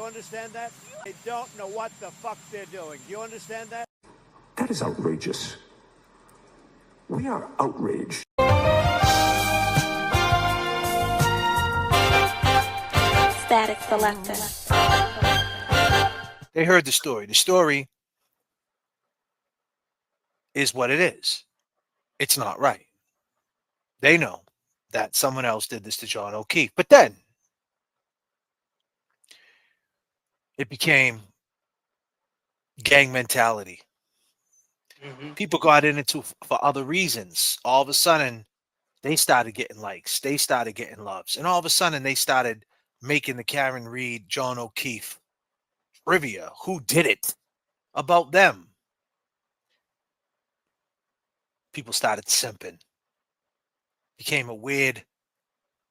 understand that? They don't know what the fuck they're doing. Do you understand that? That is outrageous. We are outraged. Static Selector. They heard the story. The story is what it is. It's not right. They know that someone else did this to John O'Keefe. But then it became gang mentality. People got into for other reasons. All of a sudden, they started getting likes. They started getting loves. And all of a sudden, they started making the Karenread, John O'Keefe trivia. Who did it? About them. People started simping. Became a weird,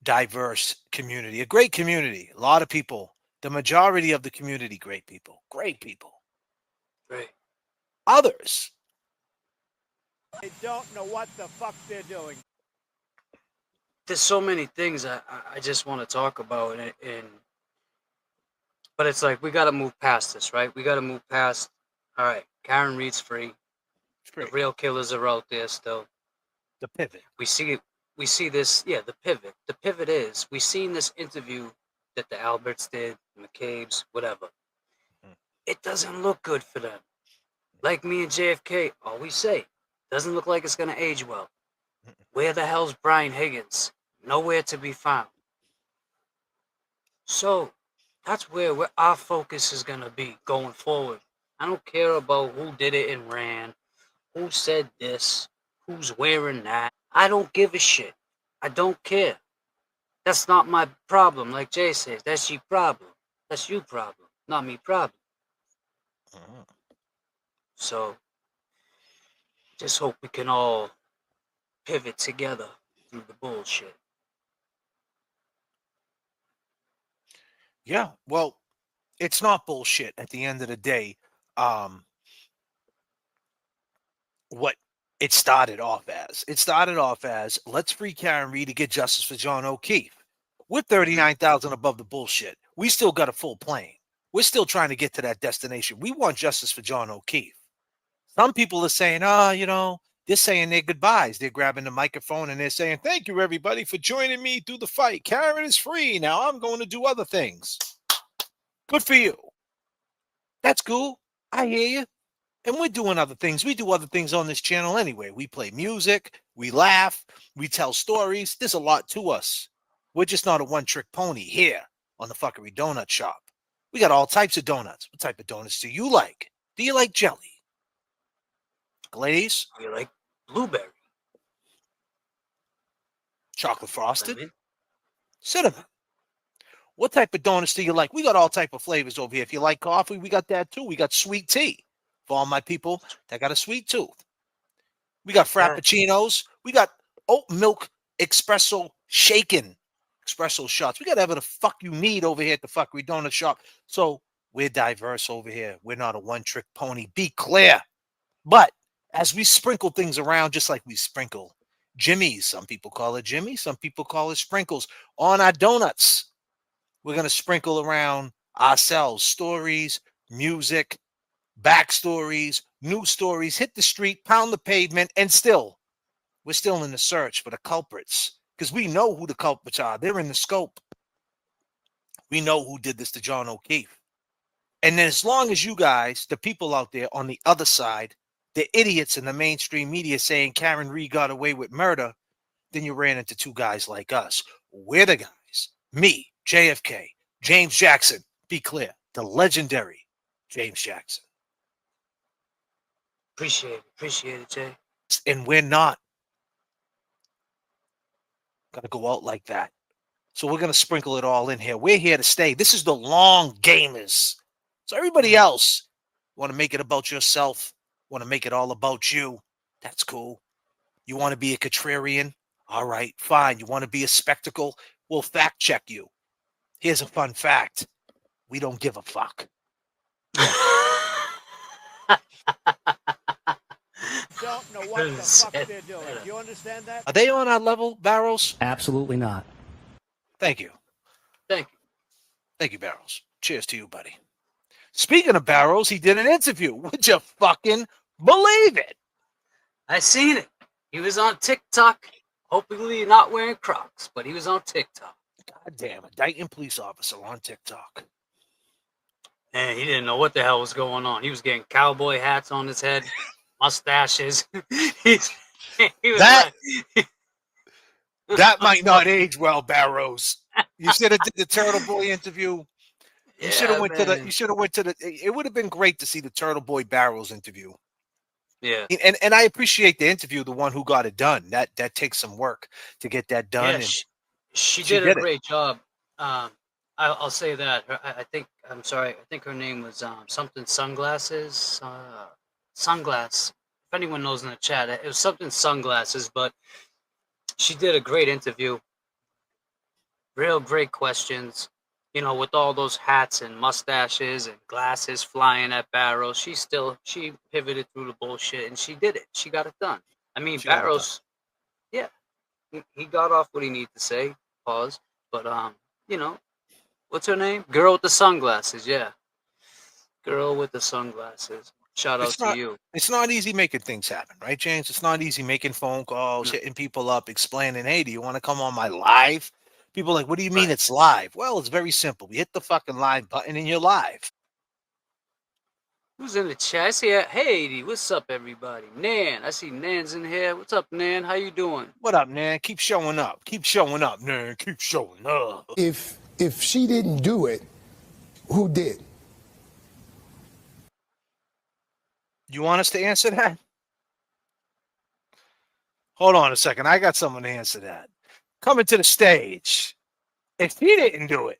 diverse community. A great community. A lot of people. The majority of the community, great people. Great people. Right. Others. They don't know what the fuck they're doing. There's so many things I just want to talk about, but it's like we got to move past this, right? We got to move past. All right, Karenread's free. The real killers are out there still. The pivot. We see this. Yeah, the pivot. The pivot is we seen this interview that the Alberts did, McCabe's, whatever. It doesn't look good for them. Like me and J.F.K. always say, doesn't look like it's gonna age well. Where the hell's Brian Higgins? Nowhere to be found. So that's where our focus is gonna be going forward. I don't care about who did it and ran, who said this, who's wearing that. I don't give a shit. I don't care. That's not my problem. Like Jay says, that's your problem. That's your problem, not me problem. So just hope we can all pivot together through the bullshit. Yeah, well, it's not bullshit at the end of the day. What it started off as. It started off as, let's free Karenread to get justice for John O'Keefe. We're 39,000 above the bullshit. We still got a full plane. We're still trying to get to that destination. We want justice for John O'Keefe. Some people are saying, they're saying their goodbyes. They're grabbing the microphone and they're saying, thank you, everybody, for joining me through the fight. Karen is free. Now I'm going to do other things. Good for you. That's cool. I hear you. And we're doing other things. We do other things on this channel anyway. We play music. We laugh. We tell stories. There's a lot to us. We're just not a one-trick pony here on the Fuckery Donut Shop. We got all types of donuts. What type of donuts do you like? Do you like jelly? Glaze? You like blueberry? Chocolate frosted? Cinnamon? What type of donuts do you like? We got all type of flavors over here. If you like coffee, we got that too. We got sweet tea for all my people that got a sweet tooth. We got frappuccinos. We got oat milk espresso shaken espresso shots. We got whatever the fuck you need over here at the Fuckery Donut Shop. So we're diverse over here. We're not a one-trick pony. Be clear. But as we sprinkle things around, just like we sprinkle Jimmy's, some people call it Jimmy, some people call it sprinkles, on our donuts, we're going to sprinkle around ourselves, stories, music, backstories, new stories, hit the street, pound the pavement, and still, we're still in the search for the culprits because we know who the culprits are. They're in the scope. We know who did this to John O'Keefe. And then as long as you guys, the people out there on the other side, the idiots in the mainstream media saying Karenread got away with murder, then you ran into two guys like us. We're the guys. Me, J.F.K., James Jackson. Be clear, the legendary James Jackson. Appreciate it, Jay. And we're not gonna go out like that. So we're gonna sprinkle it all in here. We're here to stay. This is the long gamers. So everybody else want to make it about yourself, want to make it all about you. That's cool. You want to be a contrarian? All right, fine. You want to be a spectacle? We'll fact check you. Here's a fun fact. We don't give a fuck. Don't know what the fuck they're doing. Do you understand that? Are they on our level, Barrels? Absolutely not. Thank you. Thank you. Thank you, Barrels. Cheers to you, buddy. Speaking of Barrows, he did an interview. Would you fucking believe it? I seen it. He was on TikTok. Hopefully not wearing Crocs, but he was on TikTok. God damn, a Dayton police officer on TikTok. And he didn't know what the hell was going on. He was getting cowboy hats on his head, mustaches. he was That like, that might not age well, Barrows. You should have did the Turtle Boy interview. You should have went to the. You should have went to the. It would have been great to see the Turtle Boy Barrows interview. Yeah, and I appreciate the interview, the one who got it done. That takes some work to get that done. yeah, And she did a great job. I'll say that. I think I'm sorry. I think her name was something sunglasses. Sunglass. If anyone knows in the chat, it was something sunglasses. But she did a great interview. Real great questions. You know, with all those hats and mustaches and glasses flying at Barrows, she pivoted through the bullshit and she did it. She got it done. I mean, Barrows, yeah, he got off what he needed to say. Pause. But you know, what's her name? Girl with the sunglasses. Yeah, girl with the sunglasses. Shout out to you. It's not easy making things happen, right, James? It's not easy making phone calls, hitting people up, explaining, hey, do you want to come on my live? People are like, what do you mean it's live? Well, it's very simple. You hit the fucking live button and you're live. Who's in the chat? I see, hey, what's up, everybody? Nan, I see Nan's in here. What's up, Nan? How you doing? What up, Nan? Keep showing up. Keep showing up, Nan. Keep showing up. If she didn't do it, who did? You want us to answer that? Hold on a second. I got someone to answer that. Coming to the stage. If he didn't do it,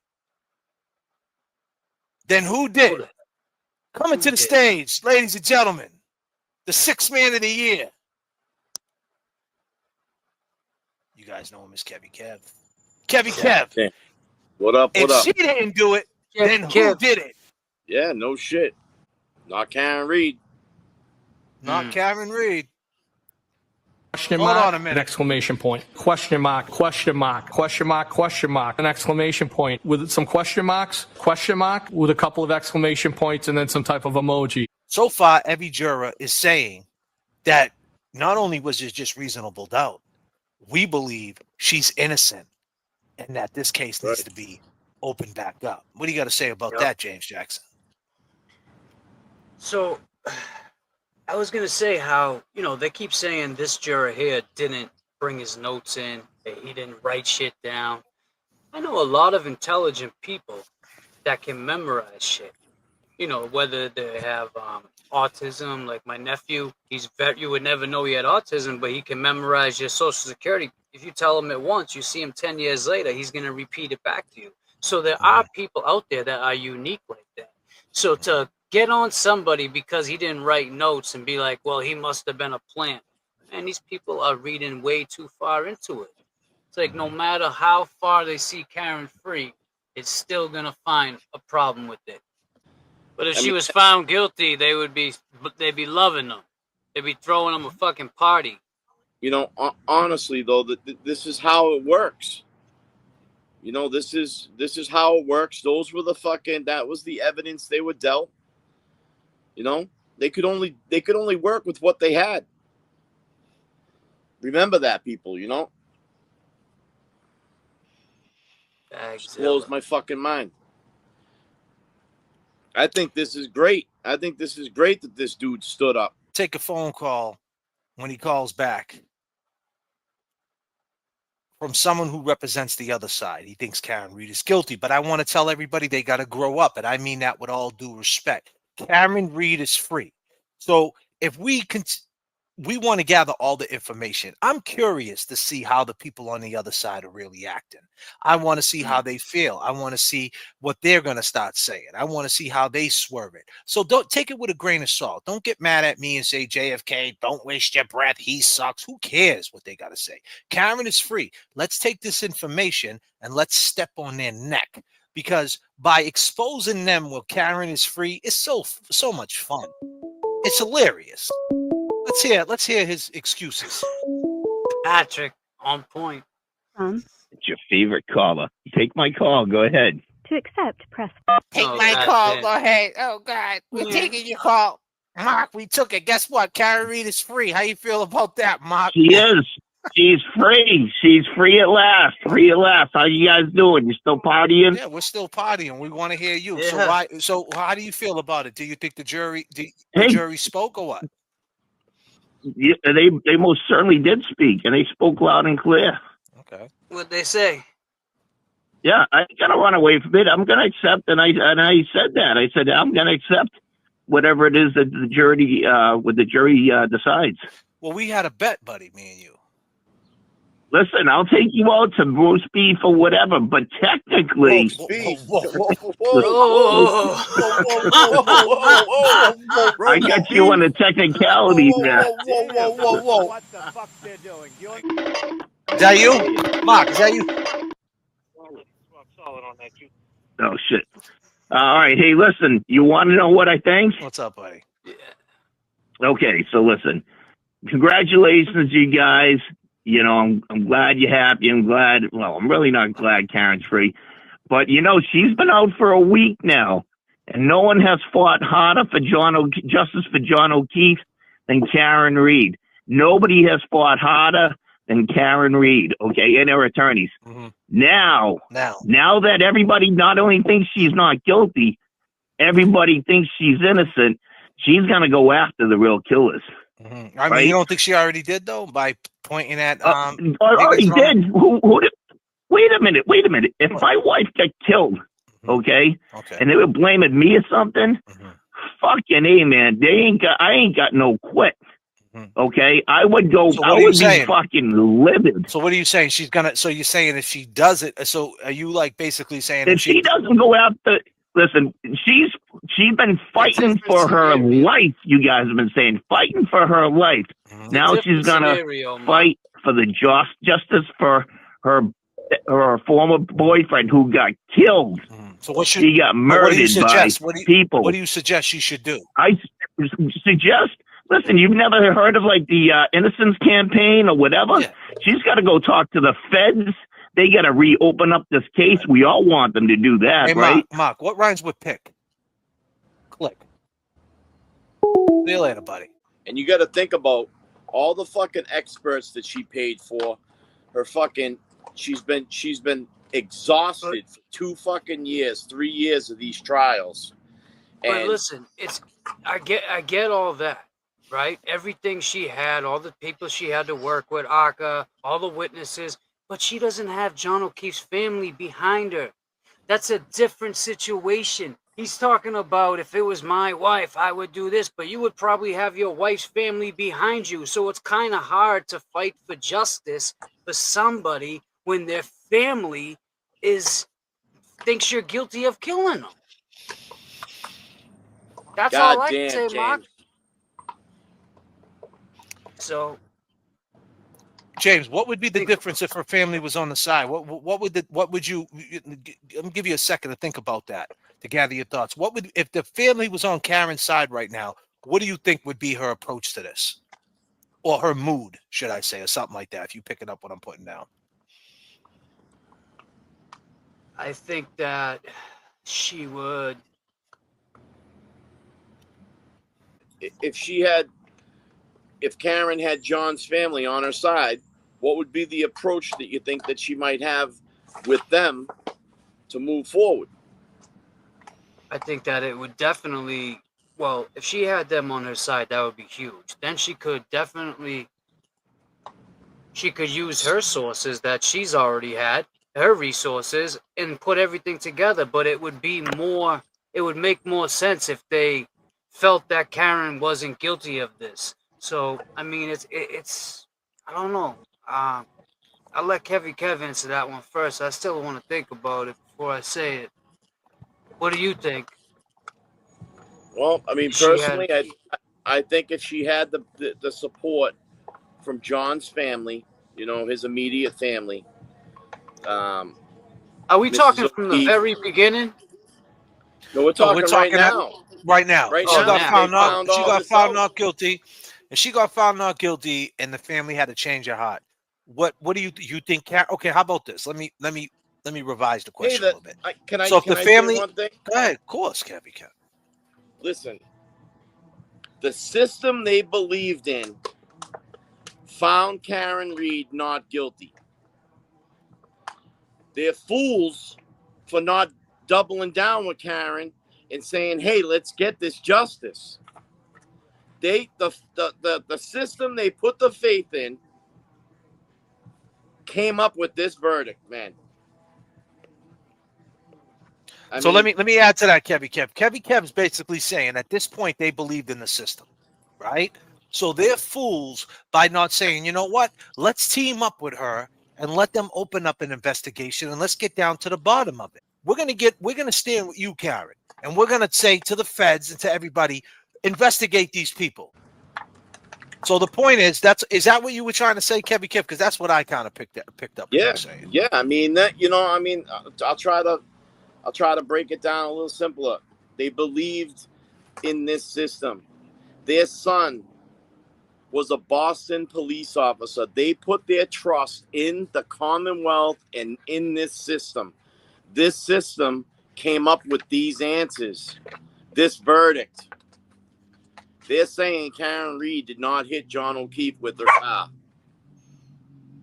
then who did? Coming to the stage, ladies and gentlemen, the sixth man of the year. You guys know him as Kevy Kev. Kevy Kev. Okay. What up? If she didn't do it, then who did it? Yeah, no shit. Not Karenread. Not Karenread. Question Hold mark, on a minute. an exclamation point. Question mark, question mark, question mark, question mark, an exclamation point with some question marks, question mark with a couple of exclamation points and then some type of emoji. So far, every juror is saying that not only was it just reasonable doubt, we believe she's innocent and that this case needs to be opened back up. What do you got to say about that, James Jackson? So I was going to say how, you know, they keep saying this juror here didn't bring his notes in, that he didn't write shit down. I know a lot of intelligent people that can memorize shit. You know, whether they have autism, like my nephew, you would never know he had autism, but he can memorize your social security. If you tell him it once, you see him 10 years later, he's going to repeat it back to you. So there are people out there that are unique like that. So to get on somebody because he didn't write notes and be like, well, he must have been a plant. Man, these people are reading way too far into it. It's like no matter how far they see Karen free, it's still going to find a problem with it. But if she was found guilty, they'd be loving them. They'd be throwing them a fucking party. You know, honestly though, this is how it works. You know, this is how it works. Those were that was the evidence they were dealt. You know, they could only work with what they had. Remember that, people, you know? Just blows my fucking mind. I think this is great. I think this is great that this dude stood up. Take a phone call when he calls back from someone who represents the other side. He thinks Karenread is guilty, but I want to tell everybody they got to grow up, and I mean that with all due respect. Karenread is free. So if we want to gather all the information. I'm curious to see how the people on the other side are really acting. I want to see how they feel. I want to see what they're going to start saying. I want to see how they swerve it. So don't take it with a grain of salt. Don't get mad at me and say, J.F.K., don't waste your breath. He sucks. Who cares what they got to say? Karen is free. Let's take this information and let's step on their neck. Because by exposing them while Karen is free, it's so much fun. It's hilarious. Let's hear his excuses. Patrick, on point. It's your favorite caller. Take my call. Go ahead. To accept, press. Take Oh, my God call. damn. Go ahead. Oh, God. We're Yeah. taking your call. Mark, we took it. Guess what? Karenread is free. How you feel about that, Mark? She is. She's free. She's free at last. Free at last. How you guys doing? You still partying? Yeah, we're still partying. We want to hear you. Yeah. So why? So how do you feel about it? Do you think the jury, the Hey. jury spoke or what? Yeah, they most certainly did speak, and they spoke loud and clear. Okay. What'd they say? Yeah, I gotta run away from it. I'm gonna accept, and I said that. I said I'm gonna accept whatever it is that the jury decides. Well, we had a bet, buddy, me and you. Listen, I'll take you out to roast beef or whatever, but technically, I got you on the technicality there. Whoa. What the fuck they're doing? Is that you? Mark, is that you? Oh, shit. All right. Hey, listen, you want to know what I think? What's up, buddy? Okay, so listen. Congratulations, you guys. You know, I'm glad you're happy. I'm glad. Well, I'm really not glad Karen's free. But, you know, she's been out for a week now. And no one has fought harder for justice for John O'Keefe than Karenread. Nobody has fought harder than Karenread, okay, and her attorneys. Mm-hmm. Now that everybody not only thinks she's not guilty, everybody thinks she's innocent, she's going to go after the real killers. Mm-hmm. I mean, you don't think she already did, though, by pointing at... already did. Who did? Wait a minute. If my wife got killed, okay, and they were blaming me or something, fucking A, man, I ain't got no quit. Okay, I would go. So I would be fucking livid. So what are you saying? She's gonna. So you're saying if she does it? So are you like basically saying if she doesn't go after? Listen, she's been fighting for her life. You guys have been saying fighting for her life. Now she's gonna fight for the justice for her former boyfriend who got killed. So what should he got murdered by people? What do you suggest she should do? I suggest. Listen, you've never heard of like the Innocence Campaign or whatever? Yeah. She's got to go talk to the feds. They got to reopen up this case. We all want them to do that, hey, right? Mark, what rhymes with pick? Click. See you later, buddy. And you got to think about all the fucking experts that she paid for. Her fucking, she's been exhausted for 2 fucking years, 3 years of these trials. But listen, I get all that. Right? Everything she had, all the people she had to work with, Aka, all the witnesses, but she doesn't have John O'Keefe's family behind her. That's a different situation. He's talking about if it was my wife, I would do this, but you would probably have your wife's family behind you. So it's kind of hard to fight for justice for somebody when their family thinks you're guilty of killing them. That's all I can say, Mark. So, James, what would be the difference if her family was on the side? What would you? Let me give you a second to think about that, to gather your thoughts. What would, if the family was on Karen's side right now? What do you think would be her approach to this, or her mood, should I say, or something like that? If you pick it up, what I'm putting down. I think that she would. If Karen had John's family on her side, what would be the approach that you think that she might have with them to move forward? I think that it would definitely, well, if she had them on her side, that would be huge. Then she could use her sources that she's already had, her resources, and put everything together. But it would make more sense if they felt that Karen wasn't guilty of this. So, I mean, it's I don't know. I'll let Kev answer that one first. I still want to think about it before I say it. What do you think? Well, I mean, personally, I think if she had the support from John's family, you know, his immediate family. Are we talking from the very beginning? No, we're talking right now. Right now. Right she now. got found out. She got found out. not guilty. And she got found not guilty, and the family had to change her heart. What do you think? Okay, how about this? Let me Let me revise the Hey, question a little bit. can I So if the say family, one thing? go ahead, of course, Kevin. Listen, the system they believed in found Karenread not guilty. They're fools for not doubling down with Karen and saying, "Hey, let's get this justice." The system they put the faith in came up with this verdict, man. So let me add to that, Kevy Kev. Kevy Kev's basically saying at this point they believed in the system, right? So they're fools by not saying, you know what? Let's team up with her and let them open up an investigation and let's get down to the bottom of it. We're gonna stand with you, Karen, and we're gonna say to the feds and to everybody, investigate these people. So the point is, is that what you were trying to say, Kevy Kev? Because that's what I kind of picked up. Yeah, you were saying. Yeah. I mean that. I'll try to break it down a little simpler. They believed in this system. Their son was a Boston police officer. They put their trust in the Commonwealth and in this system. This system came up with these answers, this verdict. They're saying Karenread did not hit John O'Keefe with her car.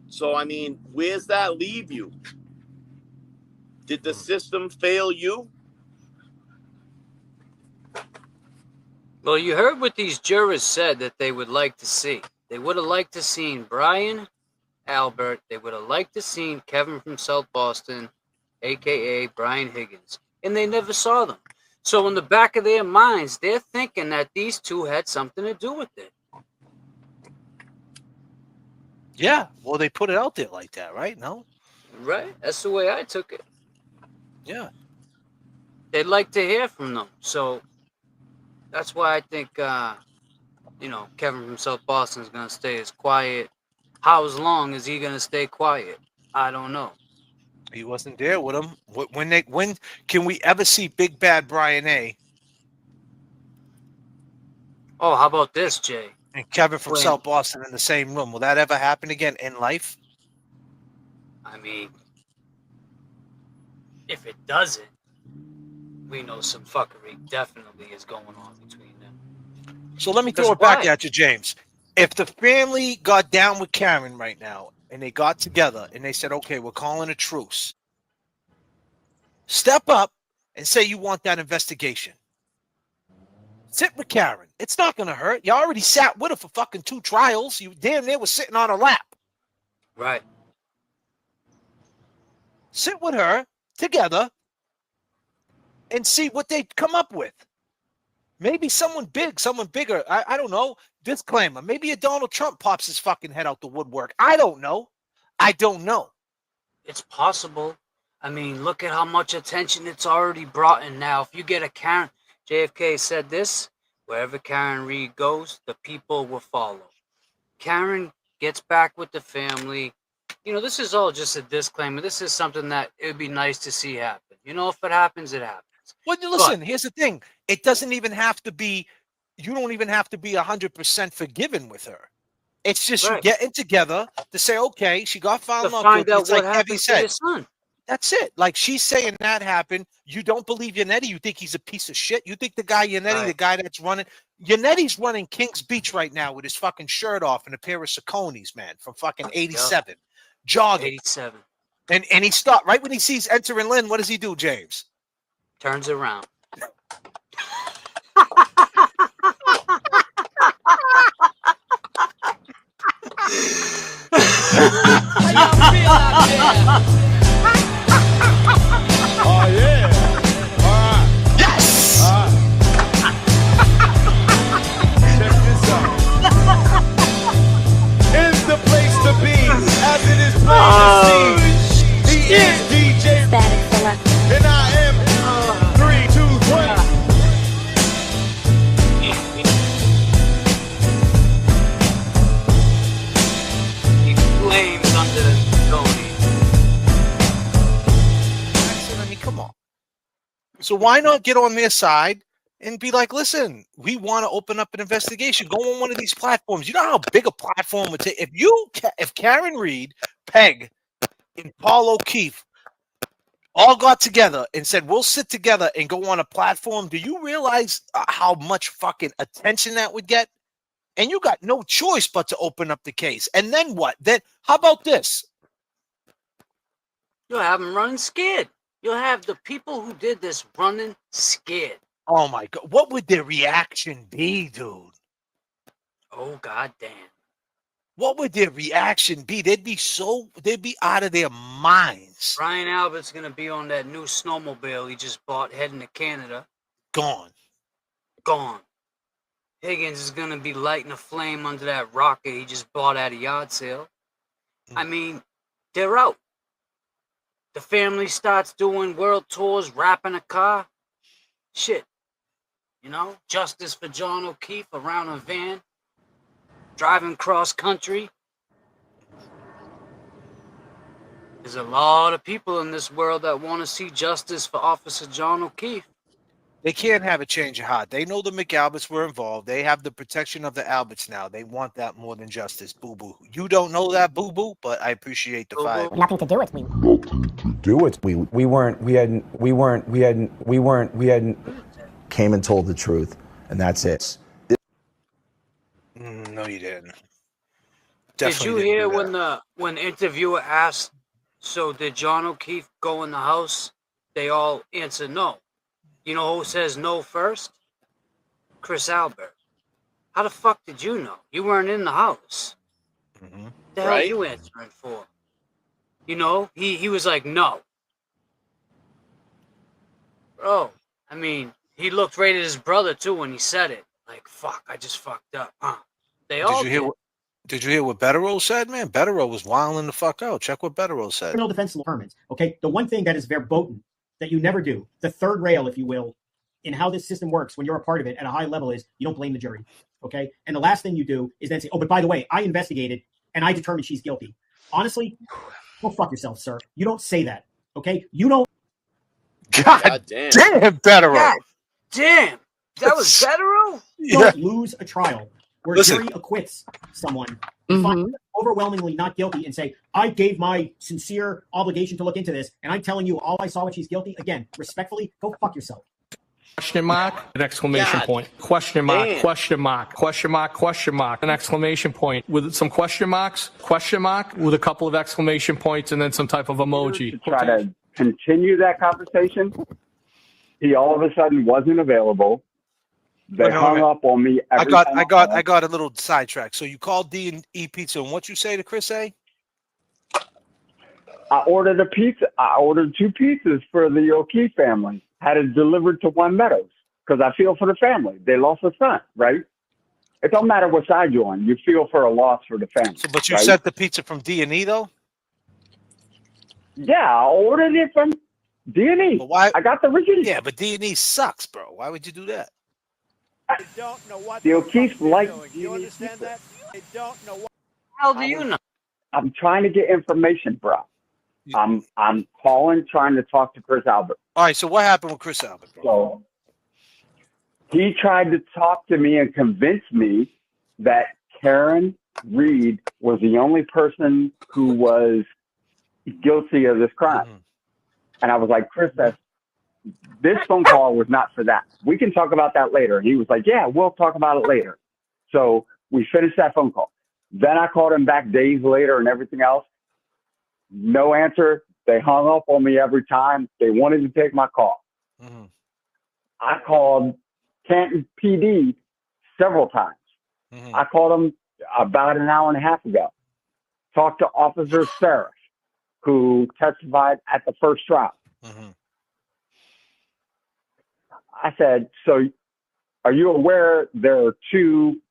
So, I mean, where's that leave you? Did the system fail you? Well, you heard what these jurors said that they would like to see. They would have liked to seen Brian, Albert. They would have liked to seen Kevin from South Boston, a.k.a. Brian Higgins. And they never saw them. So in the back of their minds, they're thinking that these two had something to do with it. Yeah, well, they put it out there like that, right? No? Right? That's the way I took it. Yeah. They'd like to hear from them. So that's why I think, Kevin from South Boston is going to stay as quiet. How long is he going to stay quiet? I don't know. He wasn't there with him. When can we ever see Big Bad Brian A? Oh, how about this, Jay? And Kevin from South Boston in the same room? Will that ever happen again in life? I mean, if it doesn't, we know some fuckery definitely is going on between them. So let me throw it back at you, James. If the family got down with Karen right now and they got together and they said, okay, we're calling a truce, step up and say you want that investigation. Sit with Karen. It's not going to hurt. You already sat with her for fucking 2 trials. You damn near was sitting on her lap. Right. Sit with her together and see what they come up with. Maybe someone big, someone bigger. I don't know. Disclaimer. Maybe a Donald Trump pops his fucking head out the woodwork. I don't know. It's possible. I mean, look at how much attention it's already brought in now. If you get a Karen, J.F.K. said this, wherever Karenread goes, the people will follow. Karen gets back with the family. This is all just a disclaimer. This is something that it would be nice to see happen. If it happens, it happens. Well, listen, here's the thing. It doesn't even have to be, you don't even have to be 100% forgiven with her. It's just you getting together to say, okay, she got found not guilty. It's like Kevin said. That's it. Like she's saying that happened. You don't believe Yannetti. You think he's a piece of shit. You think the guy Yannetti, the guy that's running, Yannetti's running Kings Beach right now with his fucking shirt off and a pair of Sauconys, man, from fucking 87. Jogging. 87. And he stopped right when he sees entering Lynn. What does he do, James? Turns around. How y'all feel out there? Oh yeah. All right. Yes. Check this out. Is the place to be, as it is plain to see. He is DJ, Static Selector. and I am 3, 2, 1. Flames under the Tony. I mean, come on. So why not get on their side and be like, listen, we want to open up an investigation. Go on one of these platforms. You know how big a platform would take? If Karenread, Peg, and Paul O'Keefe all got together and said, we'll sit together and go on a platform, do you realize how much fucking attention that would get? And you got no choice but to open up the case. And then what? Then how about this? You'll have them running scared. You'll have the people who did this running scared. Oh my God. What would their reaction be, dude? Oh, goddamn. What would their reaction be? They'd be out of their minds. Ryan Albert's going to be on that new snowmobile he just bought heading to Canada. Gone. Higgins is going to be lighting a flame under that rocket he just bought at a yard sale. I mean, they're out. The family starts doing world tours, wrapping a car. Shit. You know, justice for John O'Keefe around a van. Driving cross country. There's a lot of people in this world that want to see justice for Officer John O'Keefe. They can't have a change of heart. They know the McAlberts were involved. They have the protection of the Alberts now. They want that more than justice. Boo boo. You don't know that, boo boo, but I appreciate the fight. Nothing to do with me. We hadn't came and told the truth, and that's it. No, you didn't. Did you hear when the interviewer asked, so did John O'Keefe go in the house? They all answered no. You know who says no first? Chris Albert. How the fuck did you know? You weren't in the house. The hell are you answering for? You know, he was like, no. Bro, I mean, he looked right at his brother too when he said it. Like, fuck, I just fucked up, huh? They all Did you hear what Betterow said, man? Betterow was wilding the fuck out. Check what Betterow said. Criminal defense departments. Okay, the one thing that is verboten that you never do, the third rail, if you will, in how this system works when you're a part of it at a high level is you don't blame the jury. Okay, and the last thing you do is then say, oh, but by the way, I investigated and I determined she's guilty. Honestly, go fuck yourself, sir. You don't say that. Okay, you don't. God damn, Betterow. God damn, that was Betterow. You don't lose a trial where a jury acquits someone, find overwhelmingly not guilty, and say, I gave my sincere obligation to look into this, and I'm telling you all I saw when she's guilty. Again, respectfully, go fuck yourself. Question mark, an exclamation point. Question mark, question mark, question mark, question mark, an exclamation point with some question marks, question mark with a couple of exclamation points, and then some type of emoji. To try to continue that conversation, he all of a sudden wasn't available. They hung up on me. I got a little sidetracked. So you called D&E Pizza, and what you say to Chris A? I ordered a pizza. I ordered 2 pizzas for the O'Keefe family. Had it delivered to One Meadows because I feel for the family. They lost a son, right? It don't matter what side you're on. You feel for a loss for the family. So, but you sent the pizza from D&E though? Yeah, I ordered it from D&E. But why? I got the receipt. Yeah, but D&E sucks, bro. Why would you do that? They don't know what the O'Keefe like. You understand that? They don't know what. How do you know? I'm trying to get information, bro. I'm calling, trying to talk to Chris Albert. All right, so what happened with Chris Albert, bro? So he tried to talk to me and convince me that Karenread was the only person who was guilty of this crime. And I was like, Chris, this phone call was not for that. We can talk about that later. And he was like, yeah, we'll talk about it later. So we finished that phone call. Then I called him back days later and everything else. No answer. They hung up on me every time. They wanted to take my call. I called Canton PD several times. I called them about an hour and a half ago. Talked to Officer Sarah, who testified at the first trial. I said, so are you aware there are 2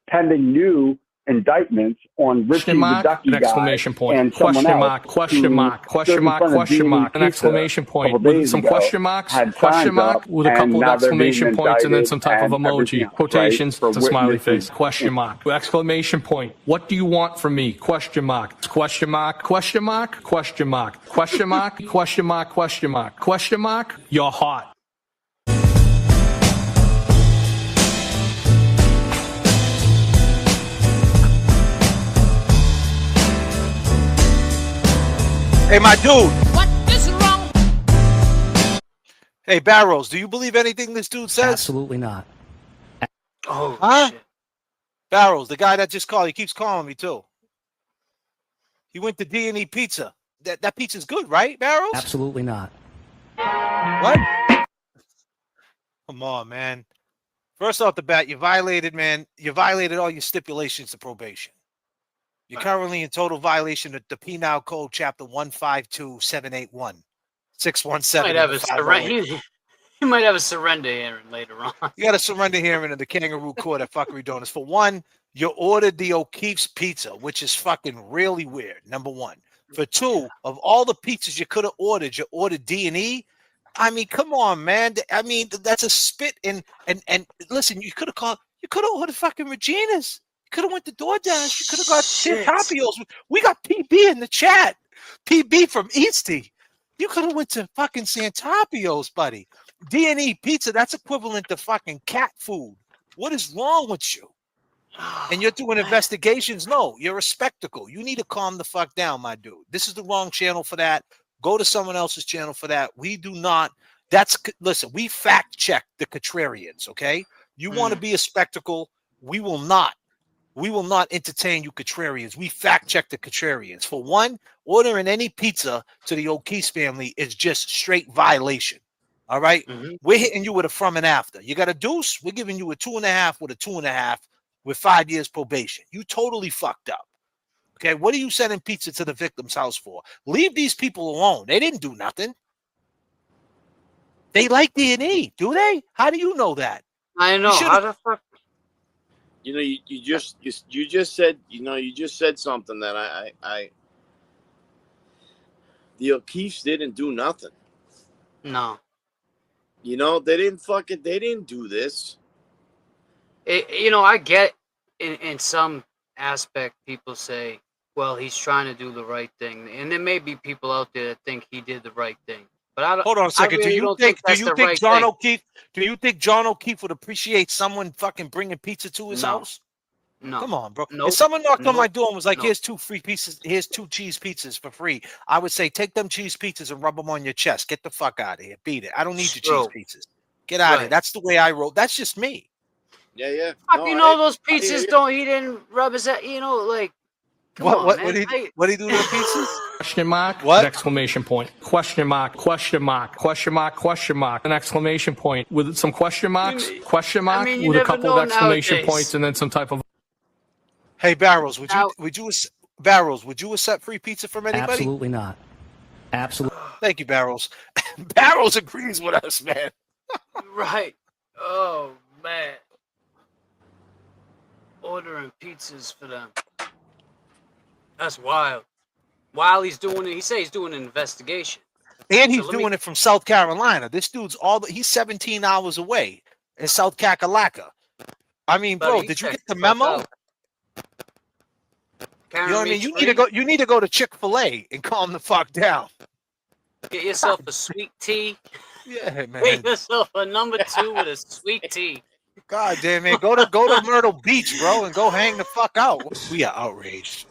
pending new indictments on Richie the Ducky exclamation point, and question mark, question mark, question mark, question mark, an exclamation point with some question marks, question mark with a couple of exclamation points, and then some type of emoji, quotations, it's a smiley face, question mark, exclamation point. What do you want from me? Question mark, question mark, question mark, question mark, question mark, question mark, question mark, question mark. You're hot. Hey, my dude. What is wrong? Hey, Barrows, do you believe anything this dude says? Absolutely not. Oh, Huh? shit. Barrows, the guy that just called, he keeps calling me too. He went to D&E Pizza. That pizza's good, right, Barrows? Absolutely not. What? Come on, man. First off the bat, you violated all your stipulations to probation. You're currently in total violation of the Penal Code, Chapter 152781. 617. Might have a surrender. He might have a surrender hearing later on. You got a surrender hearing in the kangaroo court at fuckery donors. For one, you ordered the O'Keeffe's pizza, which is fucking really weird. Number one. For two, of all the pizzas you could have ordered, you ordered D&E. I mean, come on, man. I mean, that's a spit and listen, you could have ordered fucking Regina's. You could have went to DoorDash. You could have got Santapios. We got PB in the chat. PB from Eastie. You could have went to fucking Santapios, buddy. D&E pizza, that's equivalent to fucking cat food. What is wrong with you? And you're doing investigations? No, you're a spectacle. You need to calm the fuck down, my dude. This is the wrong channel for that. Go to someone else's channel for that. We do not. Listen, we fact check the contrarians, okay? You want to be a spectacle? We will not entertain you contrarians. We fact check the contrarians. For one, ordering any pizza to the O'Keefe family is just straight violation. All right? We're hitting you with a from and after. You got a deuce, we're giving you a 2.5 with a 2.5 with 5 years probation. You totally fucked up. Okay, what are you sending pizza to the victim's house for? Leave these people alone. They didn't do nothing. They like D&E, do they? How do you know that? I know. How the fuck? You know, you just said something that I the O'Keeffes didn't do nothing. No. You know, they didn't do this. I get in some aspect people say, well, he's trying to do the right thing. And there may be people out there that think he did the right thing. But I don't. Hold on a second. Really do you think John O'Keefe? Do you think John O'Keefe would appreciate someone fucking bringing pizza to his house? No. Come on, bro. Nope. If someone knocked on my door and was like, here's 2 free pieces, here's 2 cheese pizzas for free, I would say, take them cheese pizzas and rub them on your chest. Get the fuck out of here. Beat it. I don't need your cheese pizzas. Get out of here. That's the way I roll. That's just me. Yeah. No, those pizzas he didn't rub his, like, what did he do to the pizzas? Question mark? What? An exclamation point. Question mark. Question mark. Question mark. Question mark. An exclamation point with some question marks. Question mark with a couple of exclamation points and then some type of. Hey, Barrows, would you accept free pizza from anybody? Absolutely not. Absolutely. Thank you, Barrows. Barrows agrees with us, man. Right. Oh, man. Ordering pizzas for them. That's wild. While he's doing it, he says he's doing an investigation. And he's doing it from South Carolina. This dude's he's 17 hours away in South Kakalaka. I mean, bro, did you get the memo? You know what I mean? You need to go to Chick-fil-A and calm the fuck down. Get yourself a sweet tea. Yeah, man. Get yourself a number 2 with a sweet tea. God damn it. Go to Myrtle Beach, bro, and go hang the fuck out. We are outraged.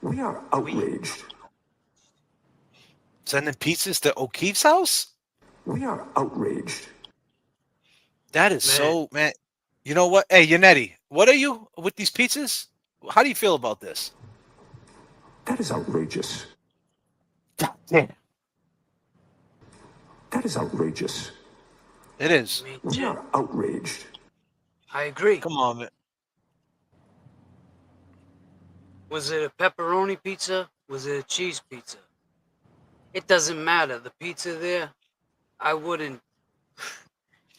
We are outraged. Sending pizzas to O'Keeffe's house? We are outraged. That is so, man. You know what? Hey, Yannetti, what are you with these pizzas? How do you feel about this? That is outrageous. God damn. That is outrageous. It is. We are outraged. I agree. Come on, man. Was it a pepperoni pizza? Was it a cheese pizza? It doesn't matter. The pizza there, I wouldn't.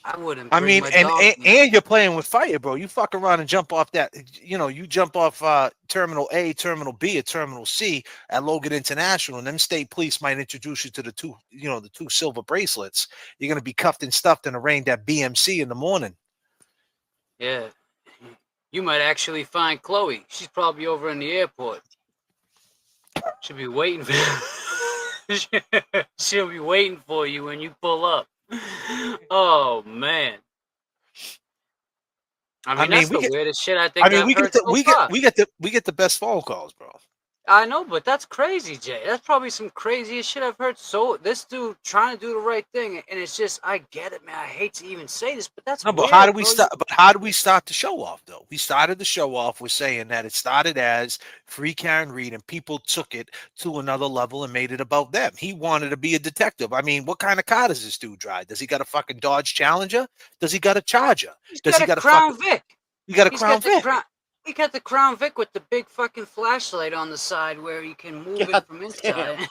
I mean, and you're playing with fire, bro. You fuck around and jump off that. You jump off Terminal A, Terminal B, or Terminal C at Logan International, and them state police might introduce you to the 2 silver bracelets. You're gonna be cuffed and stuffed and arraigned at BMC in the morning. Yeah, you might actually find Chloe. She's probably over in the airport. She'll be waiting for she'll be waiting for you when you pull up. Oh man! I mean that's the weirdest shit I think. I mean, we get the best phone calls, bro. I know, but that's crazy, Jay. That's probably some craziest shit I've heard. So this dude trying to do the right thing, and it's just, I get it, man. I hate to even say this, but that's No, but weird, how do we bro. start? But how do we start the show off, though? We started the show off with saying that it started as Free Karenread, and people took it to another level and made it about them. He wanted to be a detective. I mean, what kind of car does this dude drive? Does he got a fucking Dodge Challenger? Does he got a Charger? Does he got a Crown Vic? He got a Crown Vic. He got the Crown Vic with the big fucking flashlight on the side where you can move it from inside.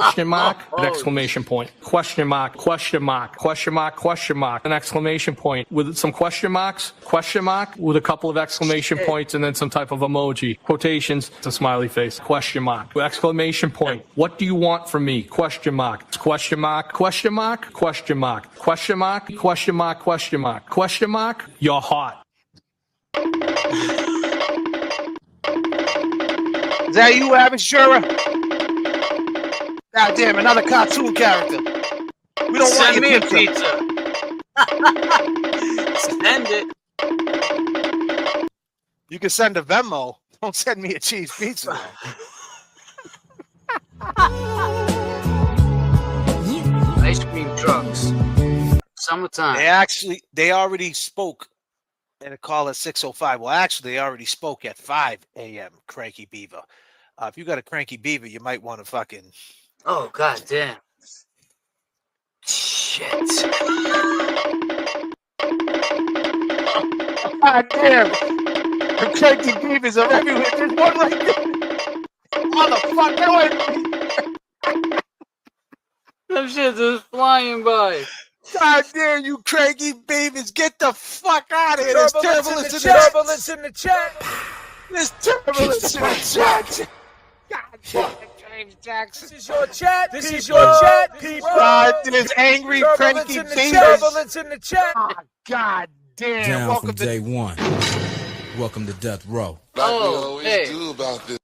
Question mark, an exclamation point. Question mark, question mark, question mark, question mark, an exclamation point with some question marks, question mark with a couple of exclamation points and then some type of emoji. Quotations, it's a smiley face. Question mark, exclamation point. What do you want from me? Question mark, question mark, question mark, question mark, question mark, question mark, question mark, question mark. You're hot. Is that you, Abishura? God damn, another cartoon character. We don't want your pizza. Send it. You can send a Venmo. Don't send me a cheese pizza. Ice cream trucks. Summertime. They already spoke at a call at 6:05. Well, actually, they already spoke at 5 a.m. Cranky Beaver. If you got a Cranky Beaver, you might want to fucking. Oh, god damn. Shit. God damn. The Cranky Beavers are everywhere. There's one right there. Motherfucker. Them shit just flying by. God damn, you Cranky Beavers. Get the fuck out of here. There's turbulence in the chat. Turbulence in the chat. There's turbulence in the chat. God damn it, James Jackson. This is your chat. This is your chat, people. God, there's angry, cranky beavers. Turbulence in the chat. Oh, God damn. Down Welcome from to day one. Welcome to Death Row. Like we always do about this.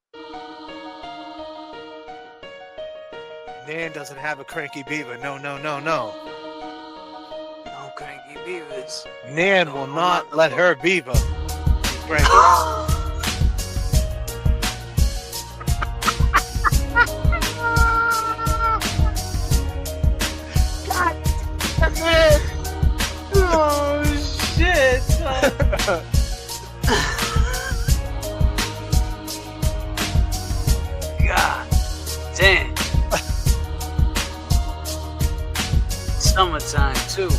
Nan doesn't have a Cranky Beaver. No. No Cranky Beavers. Nan will not let her beaver be cranky. Oh shit! God damn! Summertime too.